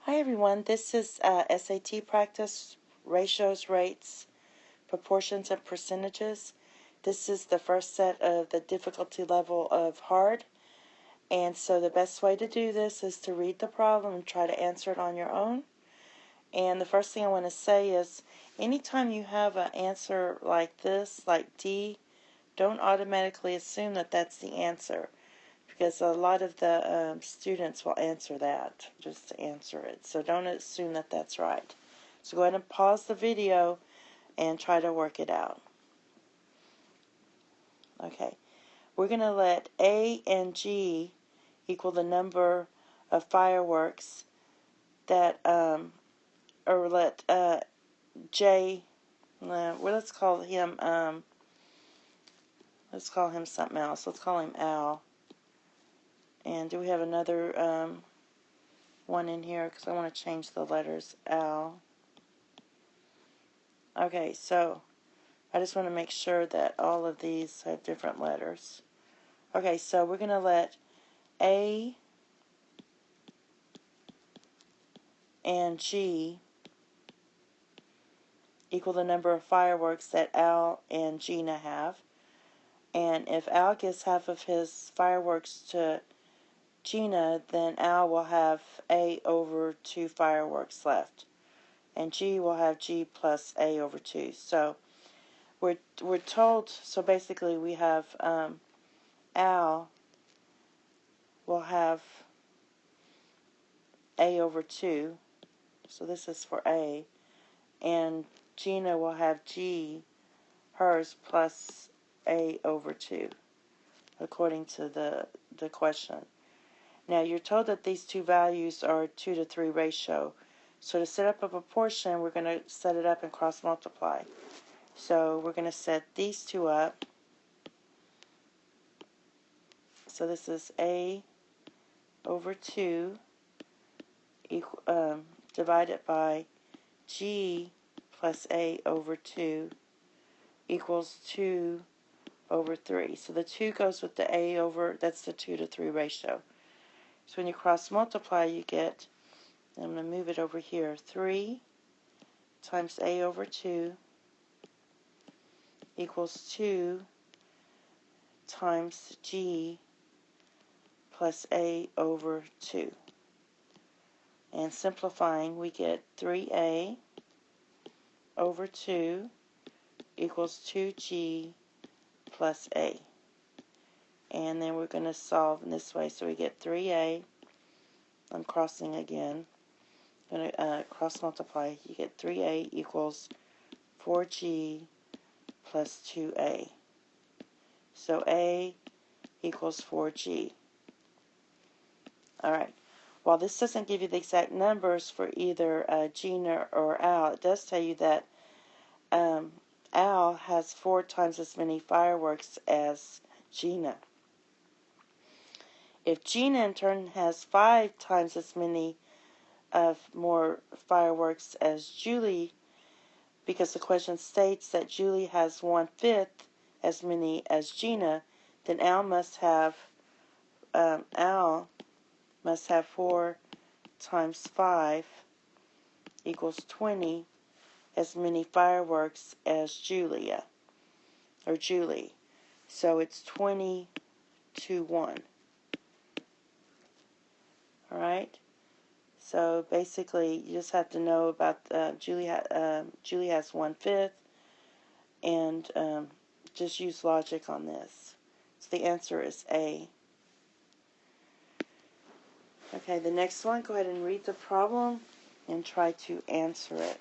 Hi everyone, this is SAT practice, ratios, rates, proportions, and percentages. This is the first set of the difficulty level of hard, and so the best way to do this is to read the problem and try to answer it on your own. And the first thing I want to say is, anytime you have an answer like this, like D, don't automatically assume that that's the answer, because a lot of the students will answer that just to answer it. So don't assume that that's right. So go ahead and pause the video and try to work it out. Okay, we're going to let A and G equal the number of fireworks that, or let J, well, let's call him something else. Let's call him Al. And do we have another one in here? Because I want to change the letters. Al. Okay, so I just want to make sure that all of these have different letters. Okay, so we're going to let A and G equal the number of fireworks that Al and Gina have. And if Al gives half of his fireworks to Gina, then Al will have A over 2 fireworks left. And G will have G plus A over 2. So we're told, so basically we have Al will have A over 2. So this is for A. And Gina will have G, hers, plus A over 2, according to the question. Now, you're told that these two values are a 2 to 3 ratio. So to set up a proportion, we're going to set it up and cross multiply. So we're going to set these two up. So this is A over 2 divided by G plus A over 2 equals 2 over 3. So the 2 goes with the A over, that's the 2 to 3 ratio. So when you cross multiply, you get, I'm going to move it over here, 3 times A over 2 equals 2 times G plus A over 2. And simplifying, we get 3A over 2 equals 2G plus A. And then we're going to solve in this way. So we get 3A. I'm crossing again. I'm going to cross multiply. You get 3A equals 4G plus 2A. So A equals 4G. Alright. While this doesn't give you the exact numbers for either Gina or Al, it does tell you that Al has 4 times as many fireworks as Gina. If Gina in turn has 5 times as many more fireworks as Julie, because the question states that Julie has 1/5 as many as Gina, then Al must have 4 times 5 equals 20 as many fireworks as Julie. So it's 20 to 1. Alright? So basically, you just have to know about Julie has 1/5, and just use logic on this. So the answer is A. Okay, the next one, go ahead and read the problem and try to answer it.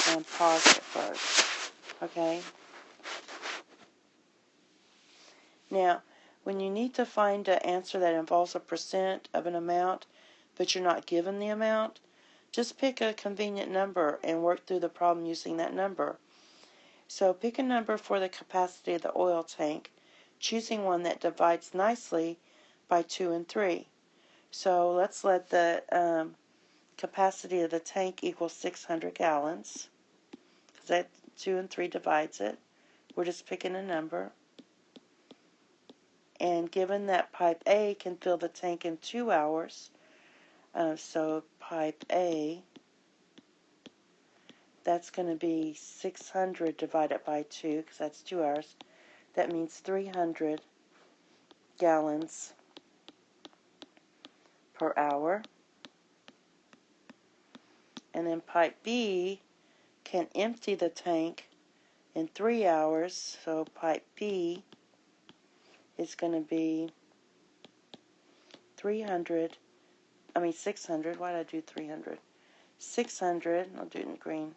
And pause it first. Okay? Now, when you need to find an answer that involves a percent of an amount, but you're not given the amount, just pick a convenient number and work through the problem using that number. So pick a number for the capacity of the oil tank, choosing one that divides nicely by 2 and 3. So let's let the capacity of the tank equal 600 gallons, because that 2 and 3 divides it. We're just picking a number. And given that pipe A can fill the tank in 2 hours, So pipe A, that's going to be 600 divided by 2, because that's 2 hours. That means 300 gallons per hour. And then pipe B can empty the tank in 3 hours. So pipe B is going to be 600. Why did I do 300? 600, I'll do it in green,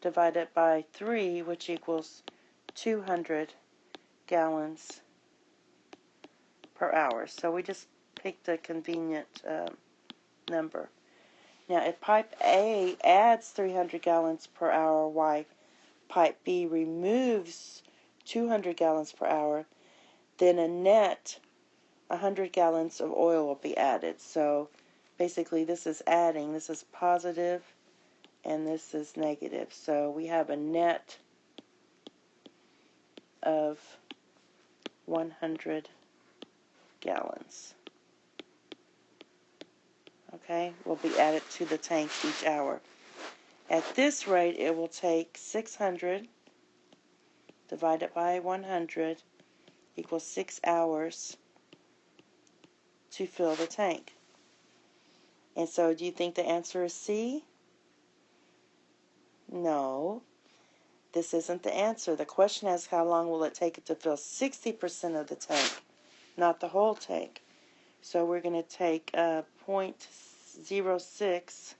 divided by 3, which equals 200 gallons per hour. So we just picked a convenient number. Now, if pipe A adds 300 gallons per hour, while pipe B removes 200 gallons per hour, then a net 100 gallons of oil will be added. So basically this is adding. This is positive and this is negative. So we have a net of 100 gallons. Okay, will be added to the tank each hour. At this rate, it will take 600 divided by 100 equals 6 hours to fill the tank. And so do you think the answer is C? No, this isn't the answer. The question asks how long will it take it to fill 60% of the tank, not the whole tank. So we're going to take 0.06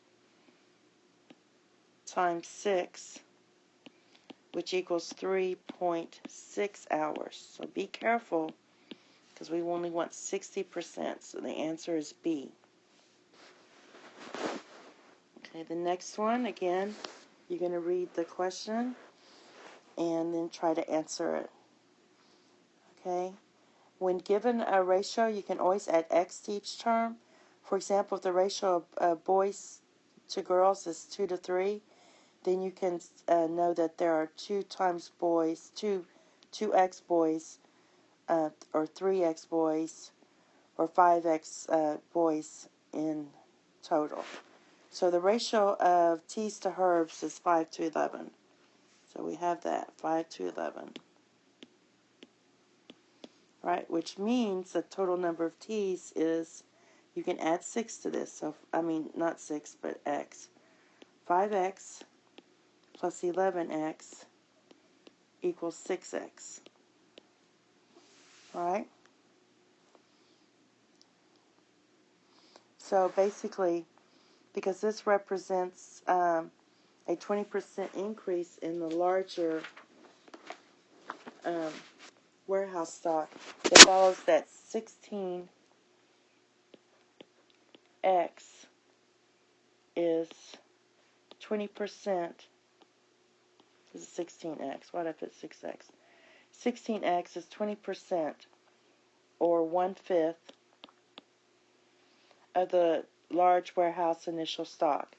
times 6, which equals 3.6 hours. So be careful, because we only want 60%. So the answer is B. Okay, the next one, again, you're going to read the question and then try to answer it. Okay? When given a ratio, you can always add x to each term. For example, if the ratio of boys to girls is 2 to 3, then you can know that there are 2x boys, 2x boys, or 3x boys, or 5x boys in total. So the ratio of T's to Herbs is 5 to 11. So we have that, 5 to 11. Right, which means the total number of T's is, you can add 6 to this. So, not 6, but x. 5x plus 11x equals 6x. Alright? So basically, because this represents a 20% increase in the larger warehouse stock, it follows that 16x is 20%. This is 16x. Why did I put 6x? 16x is 20%, or 1/5 of the large warehouse initial stock.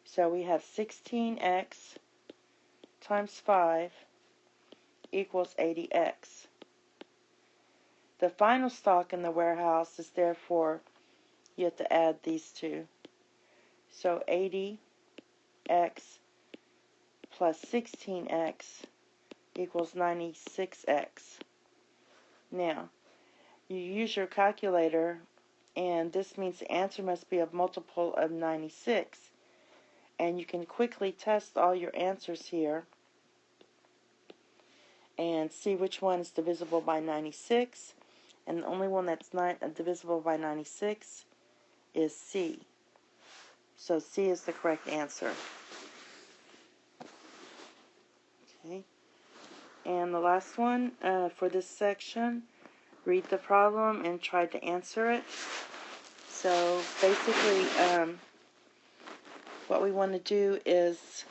So we have 16x times 5 equals 80x. The final stock in the warehouse is therefore, you have to add these two. So 80x plus 16x equals 96x. Now, you use your calculator, and this means the answer must be a multiple of 96. And you can quickly test all your answers here and see which one is divisible by 96. And the only one that's not divisible by 96 is C. So C is the correct answer. Okay. And the last one for this section, read the problem and try to answer it. So basically, what we want to do is,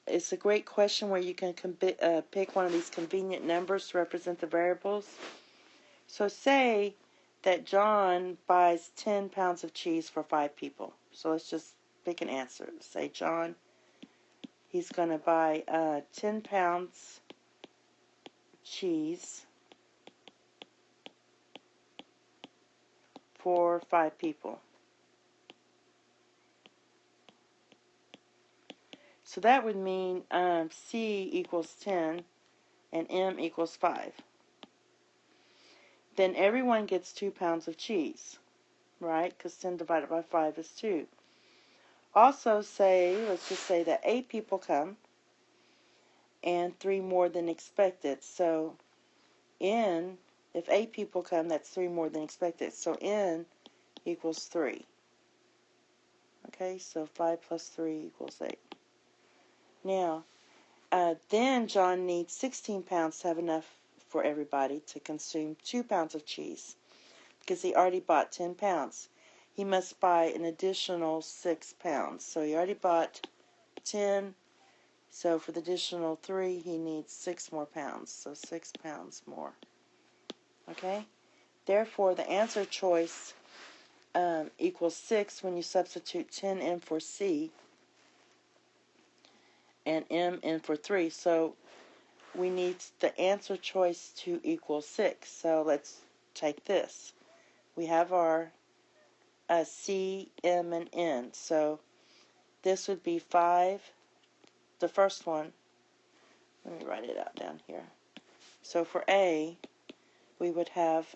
it's a great question where you can pick one of these convenient numbers to represent the variables. So say that John buys 10 pounds of cheese for 5 people. So let's just pick an answer. Say John, he's going to buy 10 pounds cheese for 5 people. So that would mean C equals 10 and M equals 5. Then everyone gets 2 pounds of cheese, right? Because 10 divided by 5 is 2. Also let's just say that 8 people come and 3 more than expected. So N, if 8 people come, that's 3 more than expected. So N equals 3. Okay, so 5 plus 3 equals 8. Now, then John needs 16 pounds to have enough for everybody to consume 2 pounds of cheese, because he already bought 10 pounds. He must buy an additional 6 pounds. So he already bought 10. So for the additional 3, he needs 6 more pounds. So 6 pounds more. Okay? Therefore, the answer choice equals 6 when you substitute 10 in for C and M in for 3. So we need the answer choice to equal 6. So let's take this. We have our C, M, and N. So this would be 5. The first one, let me write it out down here. So for A, we would have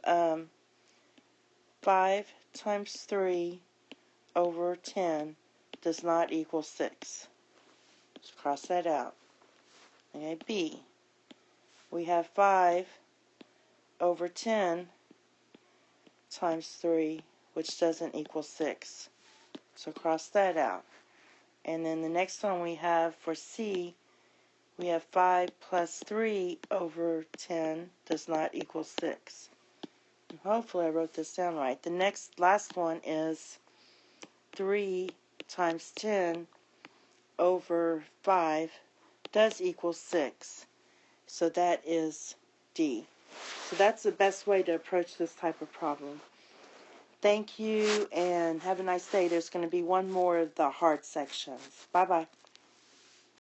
5 times 3 over 10 does not equal 6. Just cross that out. Okay, B, we have 5 over 10 times 3, which doesn't equal 6. So cross that out. And then the next one we have for C, we have 5 plus 3 over 10 does not equal 6. And hopefully I wrote this down right. The last one is 3 times 10 over 5 does equal 6. So that is D. So that's the best way to approach this type of problem. Thank you and have a nice day. There's going to be one more of the hard sections. Bye-bye.